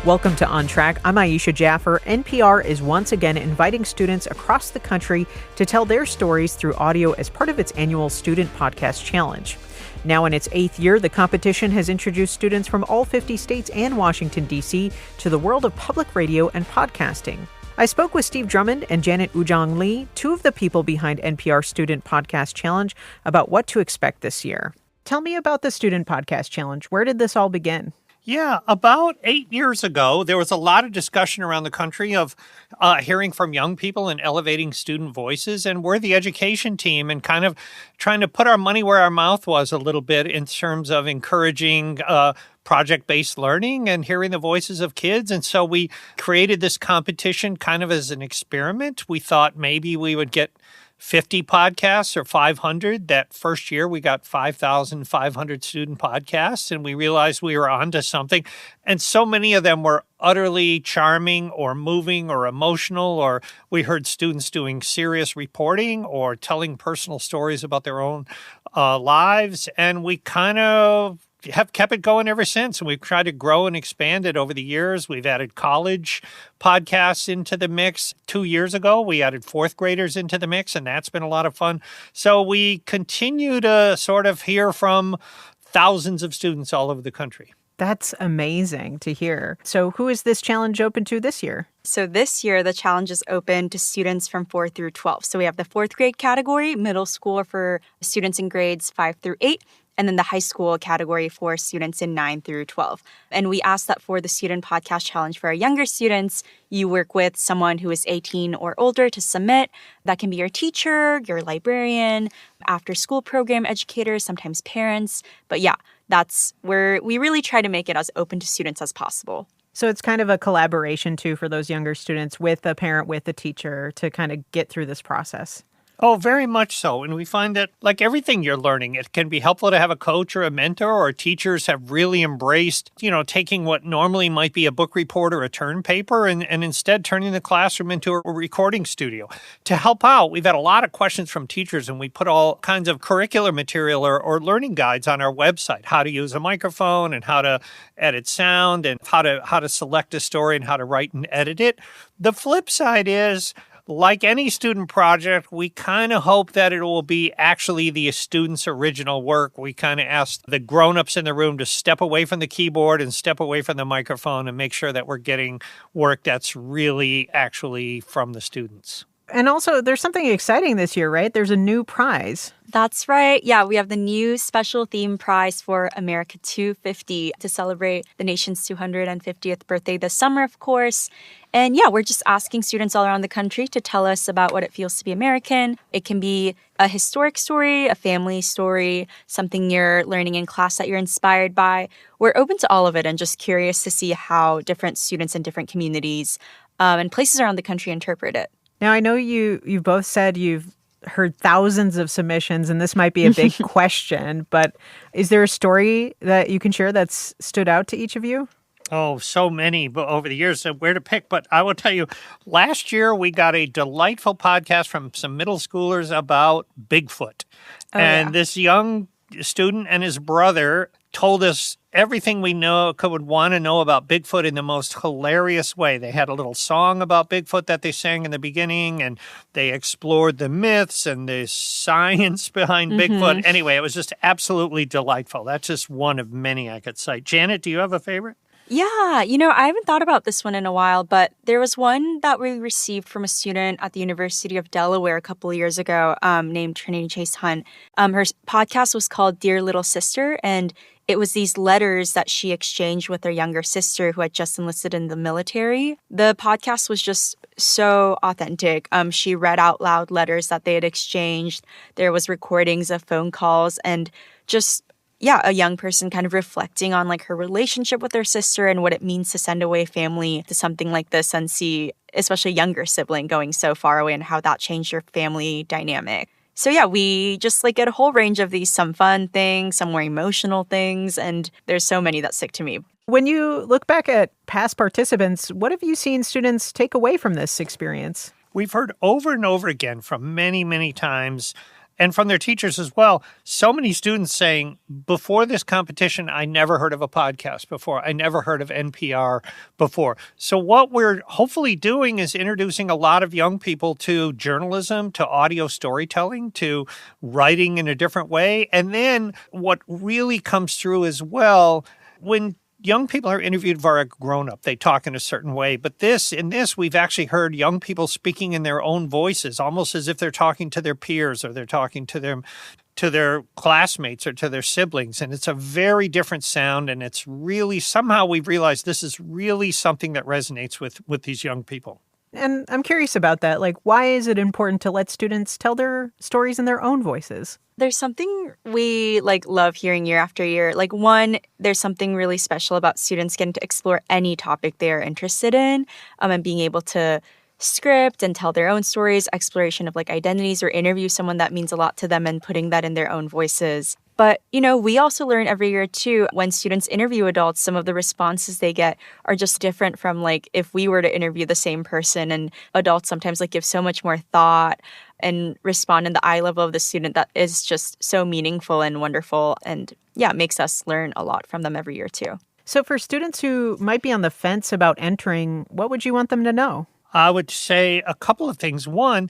Welcome to On Track. I'm Ayisha Jaffer. NPR is once again inviting students across the country to tell their stories through audio as part of its annual Student Podcast Challenge. Now in its 8th year, the competition has introduced students from all 50 states and Washington, D.C. to the world of public radio and podcasting. I spoke with Steve Drummond and Janet Woojeong Lee, two of the people behind NPR Student Podcast Challenge, about what to expect this year. Tell me about the Student Podcast Challenge. Where did this all begin? Yeah, about 8 years ago, there was a lot of discussion around the country of hearing from young people and elevating student voices. And we're the education team and kind of trying to put our money where our mouth was a little bit in terms of encouraging project-based learning and hearing the voices of kids. And so we created this competition kind of as an experiment. We thought maybe we would get 50 podcasts or 500. That first year, we got 5,500 student podcasts, and we realized we were onto something. And so many of them were utterly charming or moving or emotional, or we heard students doing serious reporting or telling personal stories about their own lives. And we kind of have kept it going ever since. And we've tried to grow and expand it over the years. We've added college podcasts into the mix. 2 years ago, we added fourth graders into the mix, and that's been a lot of fun. So we continue to sort of hear from thousands of students all over the country. That's amazing to hear. So who is this challenge open to this year? So this year, the challenge is open to students from 4 through 12. So we have the fourth grade category, middle school for students in grades 5 through 8, and then the high school category for students in 9 through 12. And we ask that for the Student Podcast Challenge for our younger students, you work with someone who is 18 or older to submit. That can be your teacher, your librarian, after-school program educators, sometimes parents. But yeah, that's where we really try to make it as open to students as possible. So it's kind of a collaboration, too, for those younger students with a parent, with a teacher to kind of get through this process. Oh, very much so. And we find that, like everything you're learning, it can be helpful to have a coach or a mentor, or teachers have really embraced, taking what normally might be a book report or a term paper and instead turning the classroom into a recording studio. To help out, we've had a lot of questions from teachers, and we put all kinds of curricular material or learning guides on our website, how to use a microphone and how to edit sound and how to select a story and how to write and edit it. The flip side is, like any student project, we kind of hope that it will be actually the student's original work. We kind of ask the grown-ups in the room to step away from the keyboard and step away from the microphone and make sure that we're getting work that's really actually from the students. And also, there's something exciting this year, right? There's a new prize. That's right. Yeah, we have the new special theme prize for America 250 to celebrate the nation's 250th birthday this summer, of course. And yeah, we're just asking students all around the country to tell us about what it feels to be American. It can be a historic story, a family story, something you're learning in class that you're inspired by. We're open to all of it and just curious to see how different students in different communities and places around the country interpret it. Now, I know you both said you've heard thousands of submissions, and this might be a big question, but is there a story that you can share that's stood out to each of you? Oh, so many over the years, where to pick. But I will tell you, last year we got a delightful podcast from some middle schoolers about Bigfoot. This young student and his brother told us everything we would want to know about Bigfoot in the most hilarious way. They had a little song about Bigfoot that they sang in the beginning, and they explored the myths and the science behind Bigfoot. Anyway, it was just absolutely delightful. That's just one of many I could cite. Janet, do you have a favorite? Yeah, I haven't thought about this one in a while, but there was one that we received from a student at the University of Delaware a couple of years ago named Trinity Chase Hunt. Her podcast was called Dear Little Sister, and it was these letters that she exchanged with her younger sister who had just enlisted in the military. The podcast was just so authentic. She read out loud letters that they had exchanged. There was recordings of phone calls and just a young person kind of reflecting on like her relationship with her sister and what it means to send away family to something like this and see, especially a younger sibling going so far away and how that changed your family dynamic. So yeah, we just like get a whole range of these, some fun things, some more emotional things, and there's so many that stick to me. When you look back at past participants, what have you seen students take away from this experience? We've heard over and over again from many, many times and from their teachers as well. So many students saying, before this competition, I never heard of a podcast before. I never heard of NPR before. So what we're hopefully doing is introducing a lot of young people to journalism, to audio storytelling, to writing in a different way. And then what really comes through as well, when young people are interviewed via a grown-up, they talk in a certain way. But in this, we've actually heard young people speaking in their own voices, almost as if they're talking to their peers or they're talking to their classmates or to their siblings. And it's a very different sound. And it's really, somehow we've realized this is really something that resonates with these young people. And I'm curious about that. Like, why is it important to let students tell their stories in their own voices? There's something we love hearing year after year. One, there's something really special about students getting to explore any topic they are interested in, and being able to script and tell their own stories, exploration of identities, or interview someone that means a lot to them and putting that in their own voices. But, we also learn every year, too, when students interview adults, some of the responses they get are just different from, if we were to interview the same person. And adults sometimes, give so much more thought and respond in the eye level of the student that is just so meaningful and wonderful. And, yeah, it makes us learn a lot from them every year, too. So for students who might be on the fence about entering, what would you want them to know? I would say a couple of things. One,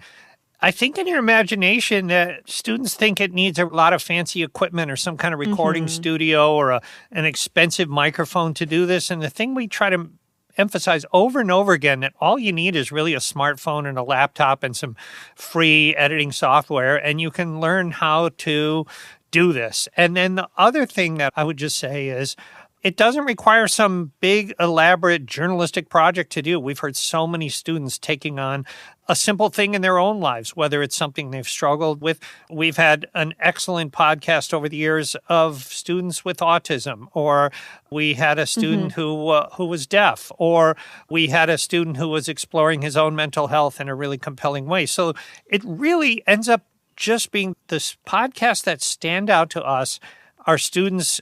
I think in your imagination that students think it needs a lot of fancy equipment or some kind of recording studio or an expensive microphone to do this. And the thing we try to emphasize over and over again, that all you need is really a smartphone and a laptop and some free editing software, and you can learn how to do this. And then the other thing that I would just say is, it doesn't require some big, elaborate journalistic project to do. We've heard so many students taking on a simple thing in their own lives, whether it's something they've struggled with. We've had an excellent podcast over the years of students with autism, or we had a student who was deaf, or we had a student who was exploring his own mental health in a really compelling way. So it really ends up just being this podcast that stand out to us are students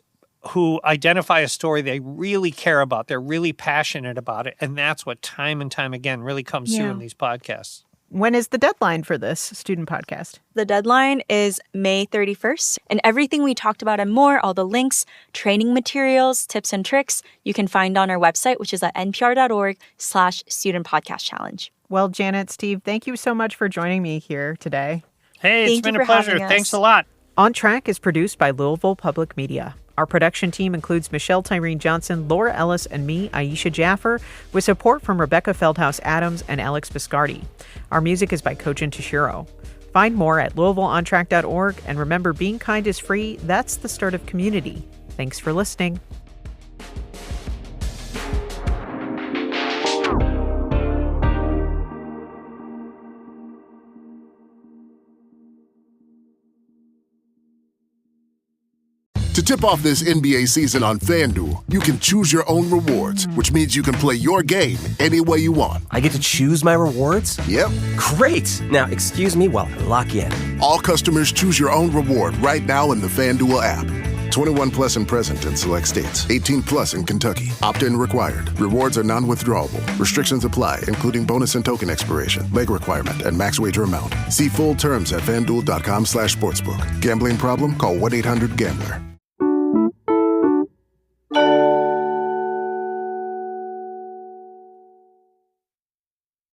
who identify a story they really care about. They're really passionate about it. And that's what time and time again really comes through in these podcasts. When is the deadline for this student podcast? The deadline is May 31st. And everything we talked about and more, all the links, training materials, tips and tricks, you can find on our website, which is at npr.org/student podcast challenge. Well, Janet, Steve, thank you so much for joining me here today. Hey, it's been a pleasure. Thanks a lot. On Track is produced by Louisville Public Media. Our production team includes Michelle Tyreen Johnson, Laura Ellis, and me, Ayisha Jaffer, with support from Rebecca Feldhouse-Adams and Alex Biscardi. Our music is by Kojin Toshiro. Find more at LouisvilleOnTrack.org, and remember, being kind is free. That's the start of community. Thanks for listening. To tip off this NBA season on FanDuel, you can choose your own rewards, which means you can play your game any way you want. I get to choose my rewards? Yep. Great! Now, excuse me while I lock in. All customers choose your own reward right now in the FanDuel app. 21 plus and present in select states. 18 plus in Kentucky. Opt-in required. Rewards are non-withdrawable. Restrictions apply, including bonus and token expiration, leg requirement, and max wager amount. See full terms at FanDuel.com/sportsbook. Gambling problem? Call 1-800-GAMBLER.